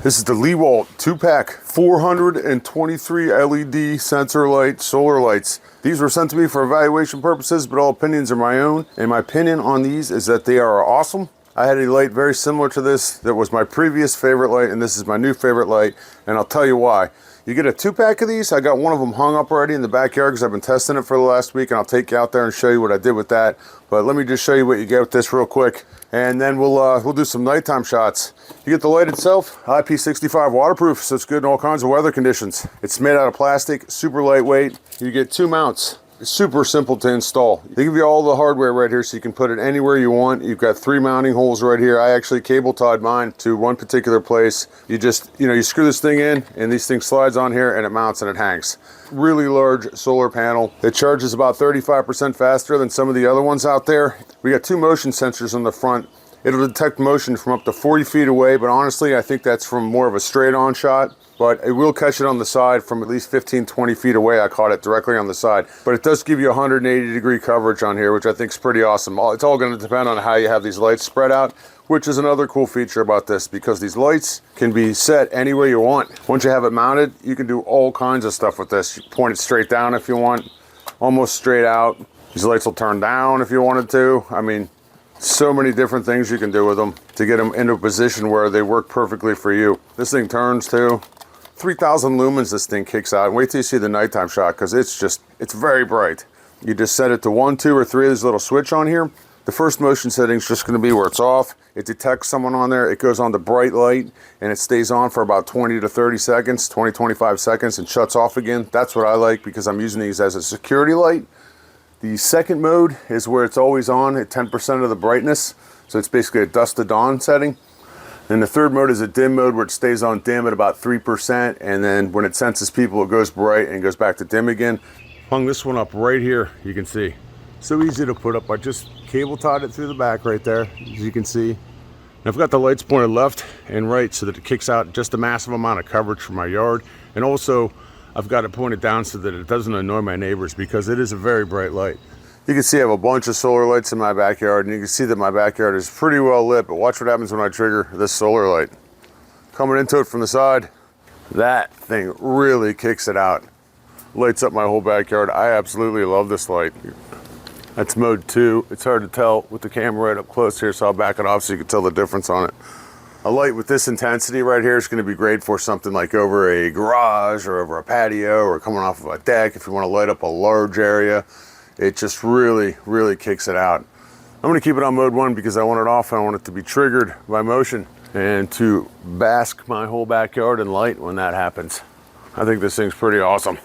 This is the LYWALT 2-pack 423 LED sensor light solar lights. These were sent to me for evaluation purposes, but all opinions are my own. And my opinion on these is that they are awesome. I had a light very similar to this that was my previous favorite light, and this is my new favorite light, and I'll tell you why. You get a 2-pack of these. I got one of them hung up already in the backyard because I've been testing it for the last week, and I'll take you out there and show you what I did with that. But let me just show you what you get with this real quick, and then we'll do some nighttime shots. You get the light itself, Ip65 Waterproof, so it's good in all kinds of weather conditions. It's made out of plastic, super lightweight. You get 2 mounts. It's super simple to install. They give you all the hardware right here so you can put it anywhere you want. You've got 3 mounting holes right here. I actually cable tied mine to one particular place. You just, you screw this thing in and these things slides on here and it mounts and it hangs. Really large solar panel. It charges about 35% faster than some of the other ones out there. We got 2 motion sensors on the front. It'll detect motion from up to 40 feet away, but honestly, I think that's from more of a straight on shot. But it will catch it on the side from at least 15, 20 feet away. I caught it directly on the side. But it does give you 180-degree coverage on here, which I think is pretty awesome. It's all going to depend on how you have these lights spread out, which is another cool feature about this, because these lights can be set any way you want. Once you have it mounted, you can do all kinds of stuff with this. You point it straight down if you want, almost straight out. These lights will turn down if you wanted to. I mean, so many different things you can do with them to get them into a position where they work perfectly for you. This thing turns too. 3,000 lumens this thing kicks out. And wait till you see the nighttime shot, because it's very bright. You just set it to 1, 2, or 3 of these little switch on here. The first motion setting is just going to be where it's off. It detects someone on there. It goes on to bright light and it stays on for about 20 to 30 seconds, 20, 25 seconds, and shuts off again. That's what I like because I'm using these as a security light. The second mode is where it's always on at 10% of the brightness. So it's basically a dusk to dawn setting. And the third mode is a dim mode where it stays on dim at about 3%. And then when it senses people, it goes bright and goes back to dim again. Hung this one up right here, you can see. So easy to put up. I just cable tied it through the back right there, as you can see. And I've got the lights pointed left and right so that it kicks out just a massive amount of coverage for my yard. And also, I've got it pointed down so that it doesn't annoy my neighbors because it is a very bright light. You can see I have a bunch of solar lights in my backyard, and you can see that my backyard is pretty well lit, but watch what happens when I trigger this solar light. Coming into it from the side, that thing really kicks it out. Lights up my whole backyard. I absolutely love this light. That's mode 2. It's hard to tell with the camera right up close here, so I'll back it off so you can tell the difference on it. A light with this intensity right here is going to be great for something like over a garage or over a patio or coming off of a deck if you want to light up a large area. It just really, really kicks it out. I'm going to keep it on mode 1 because I want it off and I want it to be triggered by motion and to bask my whole backyard in light when that happens. I think this thing's pretty awesome.